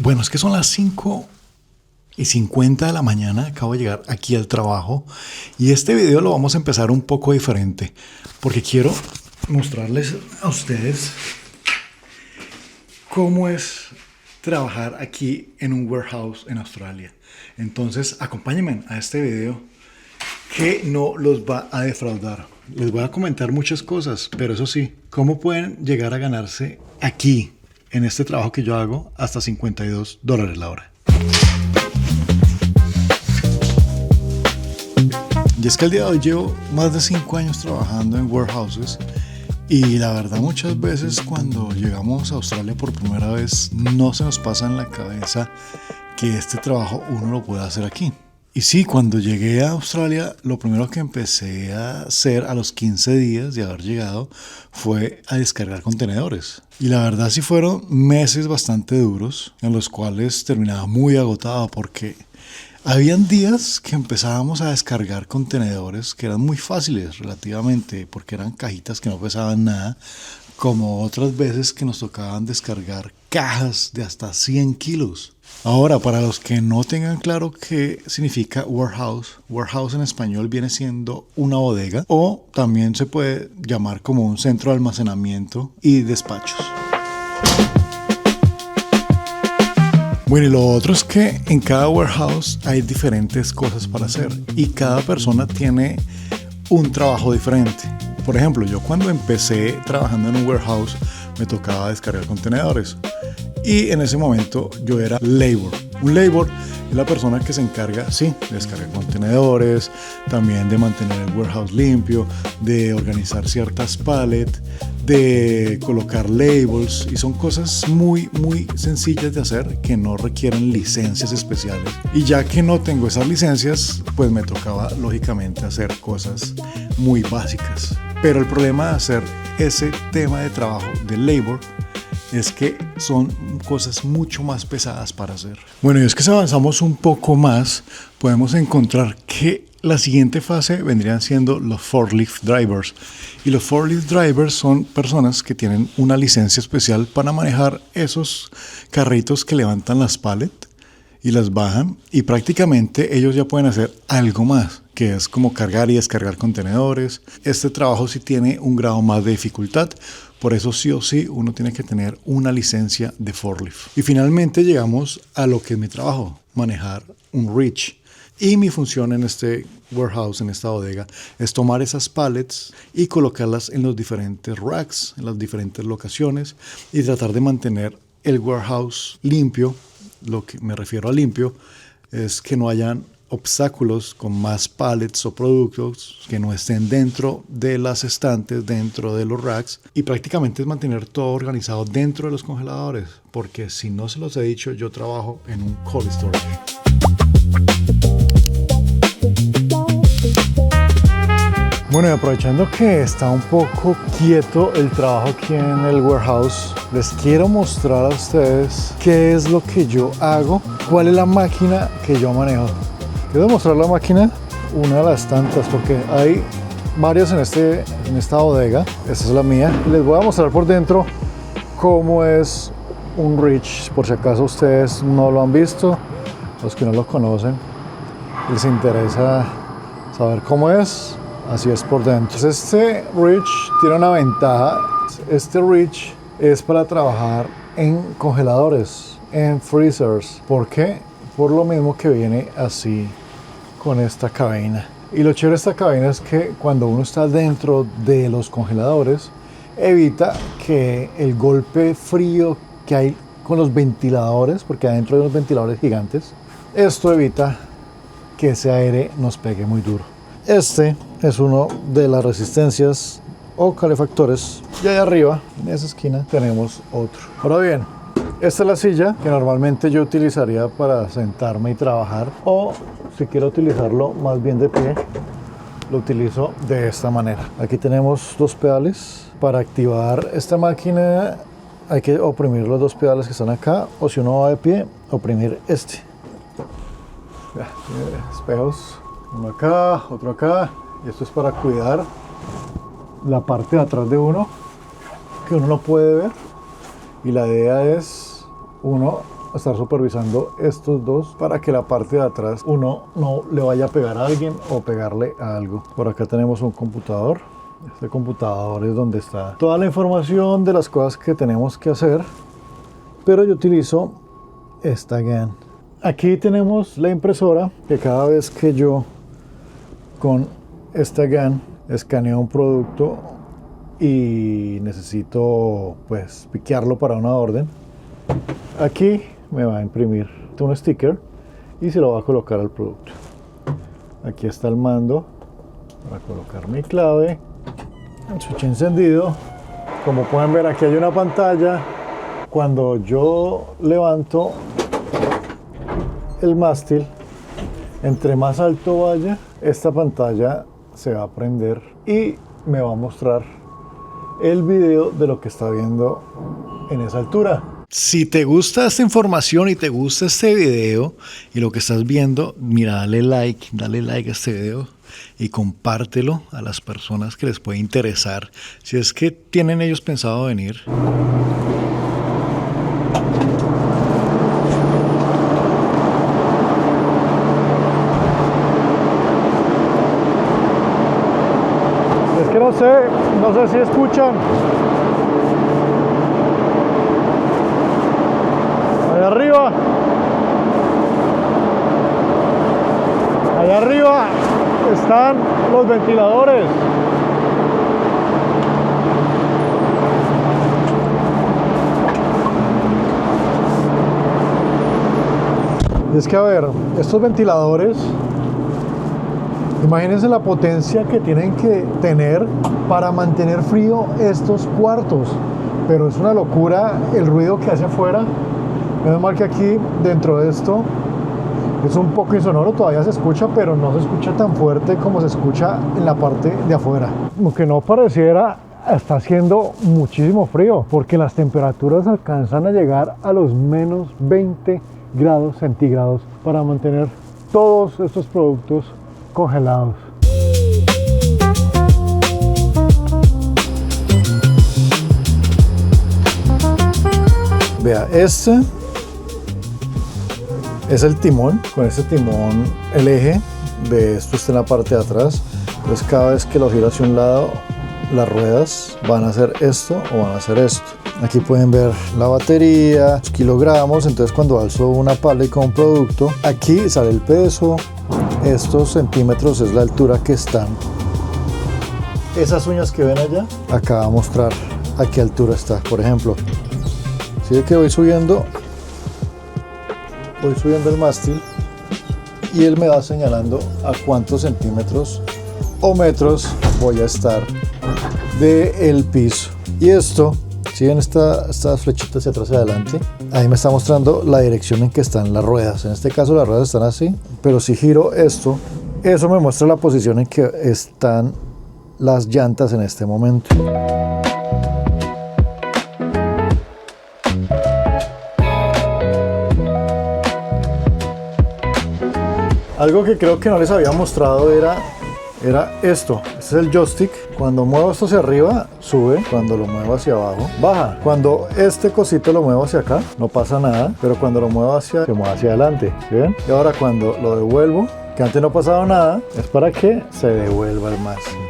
Bueno, es que son las 5:50 de la mañana, acabo de llegar aquí al trabajo y este video lo vamos a empezar un poco diferente porque quiero mostrarles a ustedes cómo es trabajar aquí en un warehouse en Australia. Entonces, acompáñenme a este video que no los va a defraudar. Les voy a comentar muchas cosas, pero eso sí, cómo pueden llegar a ganarse aquí, en este trabajo que yo hago, hasta $52 la hora. Y es que el día de hoy llevo más de 5 años trabajando en warehouses y la verdad muchas veces cuando llegamos a Australia por primera vez no se nos pasa en la cabeza que este trabajo uno lo puede hacer aquí. Y sí, cuando llegué a Australia, lo primero que empecé a hacer a los 15 días de haber llegado fue a descargar contenedores. Y la verdad sí fueron meses bastante duros, en los cuales terminaba muy agotado porque habían días que empezábamos a descargar contenedores que eran muy fáciles relativamente, porque eran cajitas que no pesaban nada, como otras veces que nos tocaban descargar cajas de hasta 100 kilos. Ahora, para los que no tengan claro qué significa warehouse, warehouse en español viene siendo una bodega o también se puede llamar como un centro de almacenamiento y despachos. Bueno, y lo otro es que en cada warehouse hay diferentes cosas para hacer y cada persona tiene un trabajo diferente. Por ejemplo, yo cuando empecé trabajando en un warehouse me tocaba descargar contenedores. Y en ese momento yo era labor. Un labor es la persona que se encarga, sí, de descargar contenedores, también de mantener el warehouse limpio, de organizar ciertas pallets, de colocar labels. Y son cosas muy sencillas de hacer que no requieren licencias especiales. Y ya que no tengo esas licencias, pues me tocaba lógicamente hacer cosas muy básicas. Pero el problema de hacer ese tema de trabajo de labor es que son cosas mucho más pesadas para hacer. Bueno, y es que si avanzamos un poco más, podemos encontrar que la siguiente fase vendrían siendo los forklift drivers. Y los forklift drivers son personas que tienen una licencia especial para manejar esos carritos que levantan las pallets y las bajan. Y prácticamente ellos ya pueden hacer algo más, que es como cargar y descargar contenedores. Este trabajo sí tiene un grado más de dificultad. Por eso sí o sí uno tiene que tener una licencia de forklift. Y finalmente llegamos a lo que es mi trabajo, manejar un reach. Y mi función en este warehouse, en esta bodega, es tomar esas pallets y colocarlas en los diferentes racks, en las diferentes locaciones y tratar de mantener el warehouse limpio. Lo que me refiero a limpio es que no hayan obstáculos con más pallets o productos que no estén dentro de las estantes, dentro de los racks, y prácticamente es mantener todo organizado dentro de los congeladores, porque si no se los he dicho, yo trabajo en un cold storage. Bueno, y aprovechando que está un poco quieto el trabajo aquí en el warehouse, les quiero mostrar a ustedes qué es lo que yo hago, cuál es la máquina que yo manejo. Quiero mostrar la máquina, una de las tantas, porque hay varias en esta bodega. Esta es la mía. Les voy a mostrar por dentro cómo es un reach, por si acaso ustedes no lo han visto, los que no lo conocen, les interesa saber cómo es. Así es por dentro. Este reach tiene una ventaja. Este reach es para trabajar en congeladores, en freezers. ¿Por qué? Por lo mismo que viene así con esta cabina. Y lo chévere de esta cabina es que cuando uno está dentro de los congeladores, evita que el golpe frío que hay con los ventiladores, porque adentro hay unos ventiladores gigantes, esto evita que ese aire nos pegue muy duro. Este es uno de las resistencias o calefactores. Y ahí arriba, en esa esquina, tenemos otro. Ahora bien, esta es la silla que normalmente yo utilizaría para sentarme y trabajar, o si quiero utilizarlo más bien de pie, lo utilizo de esta manera. Aquí tenemos dos pedales. Para activar esta máquina hay que oprimir los dos pedales que están acá, o si uno va de pie, oprimir este. Ya, tiene espejos, uno acá, otro acá, y esto es para cuidar la parte de atrás de uno, que uno no puede ver, y la idea es uno estar supervisando estos dos para que la parte de atrás uno no le vaya a pegar a alguien o pegarle a algo. Por acá tenemos un computador. Este computador es donde está toda la información de las cosas que tenemos que hacer, pero yo utilizo esta GAN. Aquí tenemos la impresora, que cada vez que yo con esta GAN escaneo un producto y necesito pues piquearlo para una orden, aquí me va a imprimir un sticker y se lo va a colocar al producto. Aquí está el mando para colocar mi clave, el switch encendido. Como pueden ver, aquí hay una pantalla. Cuando yo levanto el mástil, entre más alto vaya, esta pantalla se va a prender y me va a mostrar el video de lo que está viendo en esa altura. Si te gusta esta información y te gusta este video y lo que estás viendo, mira, dale like a este video y compártelo a las personas que les puede interesar, si es que tienen ellos pensado venir. Es que no sé si escuchan. Allá arriba están los ventiladores. Es que a ver, estos ventiladores, imagínense la potencia que tienen que tener para mantener frío estos cuartos. Pero es una locura el ruido que hace afuera. Menos mal que aquí dentro de esto es un poco insonoro, todavía se escucha, pero no se escucha tan fuerte como se escucha en la parte de afuera. Aunque no pareciera, está haciendo muchísimo frío, porque las temperaturas alcanzan a llegar a los menos 20 grados centígrados para mantener todos estos productos congelados. Vea, este es el timón. Con este timón el eje de esto está en la parte de atrás. Entonces cada vez que lo giro hacia un lado, las ruedas van a hacer esto o van a hacer esto. Aquí pueden ver la batería, los kilogramos. Entonces cuando alzo una pallet con un producto, aquí sale el peso. Estos centímetros es la altura que están. Esas uñas que ven allá, acá va a mostrar a qué altura está. Por ejemplo, si ve que voy subiendo el mástil y él me va señalando a cuántos centímetros o metros voy a estar del piso. Y esto, si ven estas flechitas hacia atrás y adelante, ahí me está mostrando la dirección en que están las ruedas. En este caso las ruedas están así, pero si giro esto, eso me muestra la posición en que están las llantas en este momento. Algo que creo que no les había mostrado era esto. Este es el joystick. Cuando muevo esto hacia arriba, sube. Cuando lo muevo hacia abajo, baja. Cuando este cosito lo muevo hacia acá, no pasa nada. Pero cuando lo muevo se mueve hacia adelante. ¿Sí ven? Y ahora cuando lo devuelvo, que antes no pasaba nada, es para que se devuelva el máximo.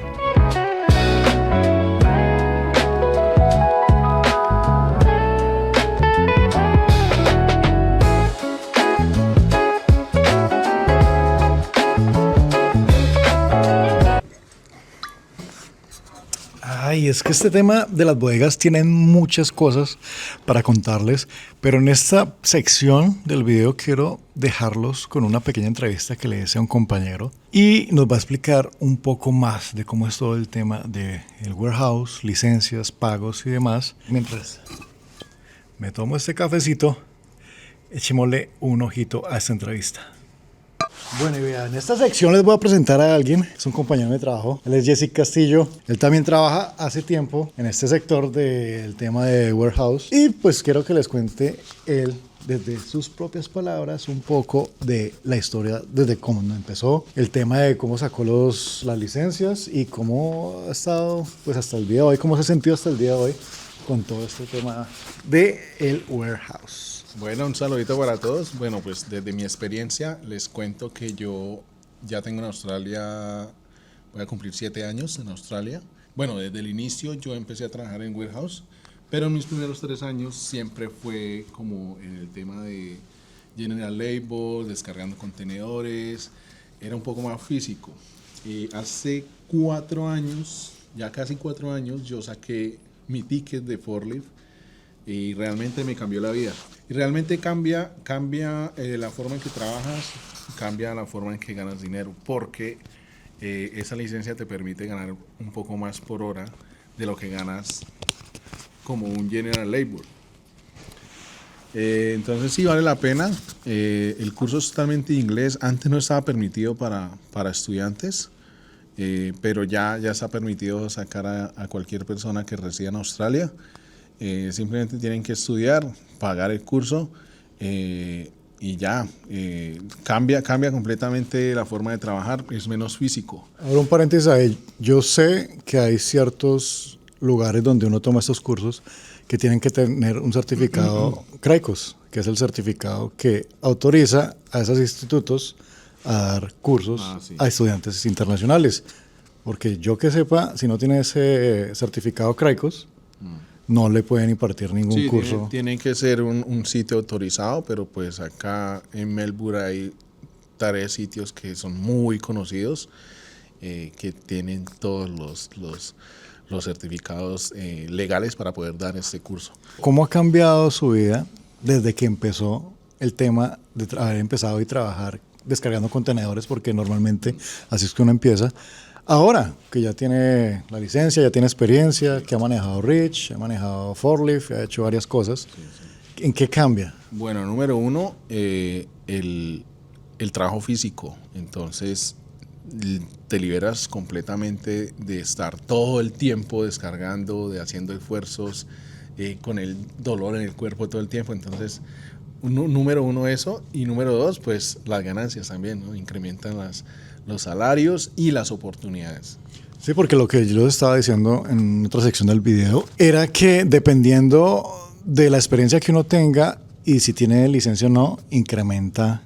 Y es que este tema de las bodegas tiene muchas cosas para contarles, pero en esta sección del video quiero dejarlos con una pequeña entrevista que le hice a un compañero y nos va a explicar un poco más de cómo es todo el tema del warehouse, licencias, pagos y demás. Mientras me tomo este cafecito, echémosle un ojito a esta entrevista. Bueno, y vean, en esta sección les voy a presentar a alguien, es un compañero de trabajo, él es Jesse Castillo, él también trabaja hace tiempo en este sector del tema de warehouse y pues quiero que les cuente él desde sus propias palabras un poco de la historia desde cómo empezó, el tema de cómo sacó las licencias y cómo ha estado pues hasta el día de hoy, cómo se ha sentido hasta el día de hoy con todo este tema de el warehouse. Bueno, un saludito para todos. Bueno, pues desde mi experiencia les cuento que yo ya tengo en Australia, voy a cumplir 7 años en Australia. Bueno, desde el inicio yo empecé a trabajar en warehouse, pero en mis primeros 3 años siempre fue como en el tema de general labor, descargando contenedores, era un poco más físico. Hace 4 años, ya casi 4 años, yo saqué mi ticket de forklift y realmente me cambió la vida. Y realmente cambia la forma en que trabajas, cambia la forma en que ganas dinero, porque esa licencia te permite ganar un poco más por hora de lo que ganas como un general labor. Entonces sí vale la pena. El curso es totalmente inglés. Antes no estaba permitido para estudiantes, pero ya está permitido sacar a cualquier persona que resida en Australia. Simplemente tienen que estudiar, pagar el curso y ya. Cambia completamente la forma de trabajar, es menos físico. Ahora un paréntesis ahí. Yo sé que hay ciertos lugares donde uno toma estos cursos que tienen que tener un certificado CRICOS, que es el certificado que autoriza a esos institutos a dar cursos Sí. a estudiantes internacionales. Porque yo que sepa, si no tiene ese certificado CRICOS, no le pueden impartir ningún Sí, curso. tiene que ser un sitio autorizado, pero pues acá en Melbourne hay 3 sitios que son muy conocidos, que tienen todos los certificados legales para poder dar este curso. ¿Cómo ha cambiado su vida desde que empezó el tema de haber empezado y trabajar descargando contenedores? Porque normalmente así es que uno empieza. Ahora que ya tiene la licencia, ya tiene experiencia, que ha manejado Reach, ha manejado forklift, ha hecho varias cosas, ¿en qué cambia? Bueno, número uno, el trabajo físico. Entonces, te liberas completamente de estar todo el tiempo descargando, de haciendo esfuerzos, con el dolor en el cuerpo todo el tiempo. Entonces, número uno eso, y número dos, pues las ganancias también, ¿no? Incrementan los salarios y las oportunidades. Sí, porque lo que yo les estaba diciendo en otra sección del video era que dependiendo de la experiencia que uno tenga y si tiene licencia o no, incrementa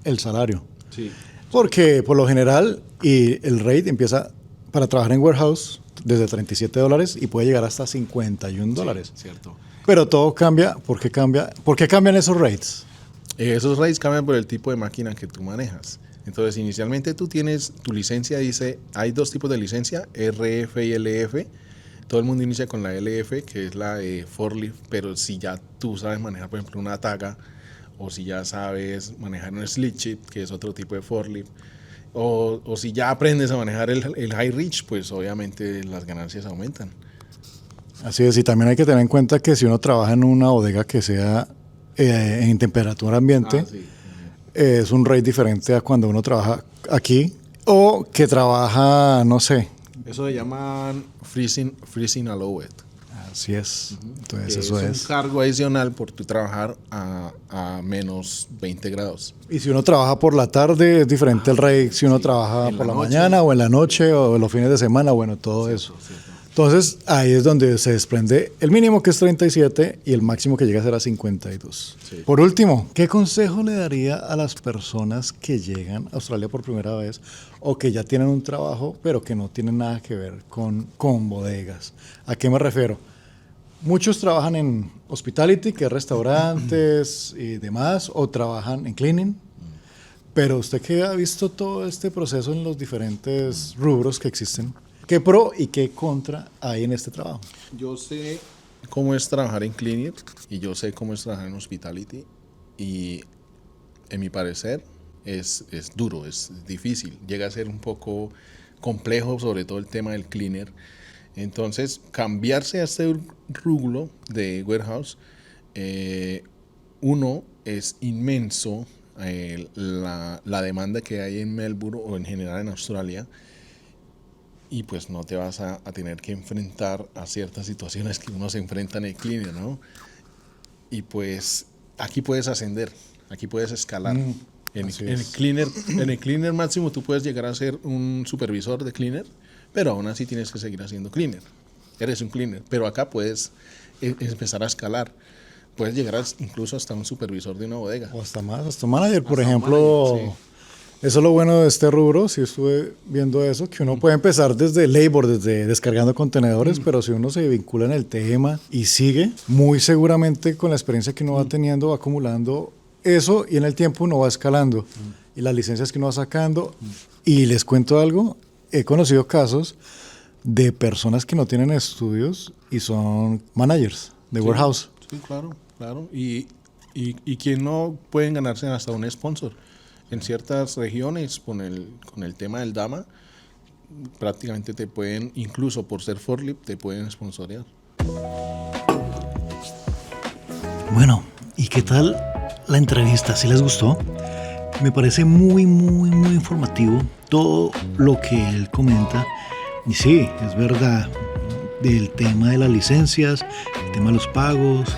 el salario. Sí. Porque por lo general el rate empieza para trabajar en warehouse desde $37 y puede llegar hasta $51. Sí, cierto. Pero todo cambia. ¿Por qué cambia? ¿Por qué cambian esos rates? Esos rates cambian por el tipo de máquina que tú manejas. Entonces, inicialmente tú tienes tu licencia, dice, hay 2 tipos de licencia, RF y LF. Todo el mundo inicia con la LF, que es la de forklift, pero si ya tú sabes manejar, por ejemplo, una Taga, o si ya sabes manejar un Sled Chip, que es otro tipo de forklift, o si ya aprendes a manejar el High Reach, pues obviamente las ganancias aumentan. Así es, y también hay que tener en cuenta que si uno trabaja en una bodega que sea en temperatura ambiente, Sí. es un rate diferente a cuando uno trabaja aquí o que trabaja, no sé. Eso se llama freezing allowed. Así es. Entonces Que eso es un cargo adicional por tu trabajar a menos 20 grados. Y si uno trabaja por la tarde, es diferente el rate si uno trabaja en por la la noche. mañana o en la noche o los fines de semana, bueno, todo eso. Cierto. Entonces ahí es donde se desprende el mínimo, que es 37, y el máximo que llega a ser a 52. Sí. Por último, ¿qué consejo le daría a las personas que llegan a Australia por primera vez o que ya tienen un trabajo pero que no tienen nada que ver con bodegas? ¿A qué me refiero? Muchos trabajan en hospitality, que es restaurantes y demás, o trabajan en cleaning. Pero usted que ha visto todo este proceso en los diferentes rubros que existen, ¿qué pro y qué contra hay en este trabajo? Yo sé cómo es trabajar en cleaner y yo sé cómo es trabajar en hospitality, y en mi parecer es duro, es difícil, llega a ser un poco complejo, sobre todo el tema del cleaner. Entonces, cambiarse a este rubro de warehouse, uno, es inmenso la demanda que hay en Melbourne o en general en Australia, y pues no te vas a tener que enfrentar a ciertas situaciones que uno se enfrenta en el cleaner, ¿no? Y pues aquí puedes ascender, aquí puedes escalar. En el cleaner máximo tú puedes llegar a ser un supervisor de cleaner, pero aún así tienes que seguir haciendo cleaner. Eres un cleaner, pero acá puedes empezar a escalar. puedes llegar incluso hasta un supervisor de una bodega. O hasta más, hasta manager, por Hasta ejemplo. manager, sí. Eso es lo bueno de este rubro, si estuve viendo eso, que uno puede empezar desde labor, desde descargando contenedores, pero si uno se vincula en el tema y sigue, muy seguramente con la experiencia que uno va teniendo, va acumulando eso y en el tiempo uno va escalando. Y las licencias que uno va sacando. Y les cuento algo, he conocido casos de personas que no tienen estudios y son managers de warehouse. Sí, claro, claro. Y que no pueden ganarse hasta un sponsor. En ciertas regiones, con el tema del Dama, prácticamente te pueden, incluso por ser forklift, te pueden sponsorear. Bueno, ¿y qué tal la entrevista? ¿Sí les gustó? Me parece muy informativo todo lo que él comenta. Y sí, es verdad, del tema de las licencias, el tema de los pagos.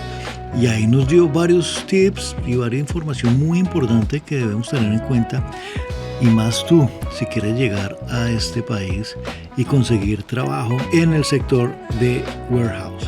Y ahí nos dio varios tips y varias información muy importante que debemos tener en cuenta. Y más tú, si quieres llegar a este país y conseguir trabajo en el sector de warehouse.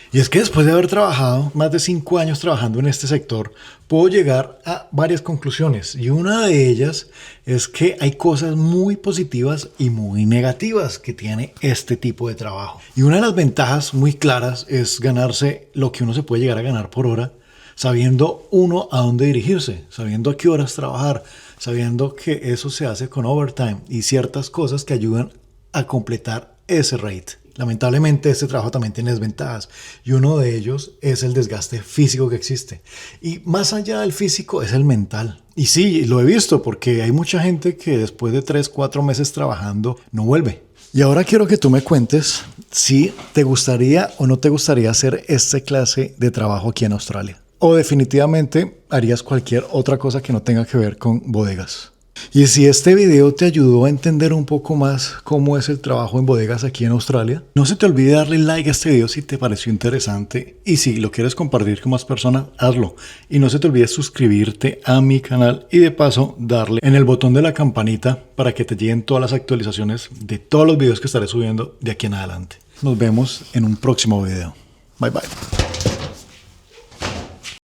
Y es que después de haber trabajado más de 5 años trabajando en este sector, puedo llegar a varias conclusiones. Y una de ellas es que hay cosas muy positivas y muy negativas que tiene este tipo de trabajo. Y una de las ventajas muy claras es ganarse lo que uno se puede llegar a ganar por hora, sabiendo uno a dónde dirigirse, sabiendo a qué horas trabajar, sabiendo que eso se hace con overtime y ciertas cosas que ayudan a completar ese rate. Lamentablemente este trabajo también tiene desventajas y uno de ellos es el desgaste físico que existe. Y más allá del físico es el mental. Y sí, lo he visto porque hay mucha gente que después de 3-4 meses trabajando no vuelve. Y ahora quiero que tú me cuentes si te gustaría o no te gustaría hacer esta clase de trabajo aquí en Australia. O definitivamente harías cualquier otra cosa que no tenga que ver con bodegas. Y si este video te ayudó a entender un poco más cómo es el trabajo en bodegas aquí en Australia, no se te olvide darle like a este video si te pareció interesante y si lo quieres compartir con más personas, hazlo. Y no se te olvide suscribirte a mi canal y de paso darle en el botón de la campanita para que te lleguen todas las actualizaciones de todos los videos que estaré subiendo de aquí en adelante. Nos vemos en un próximo video. Bye bye.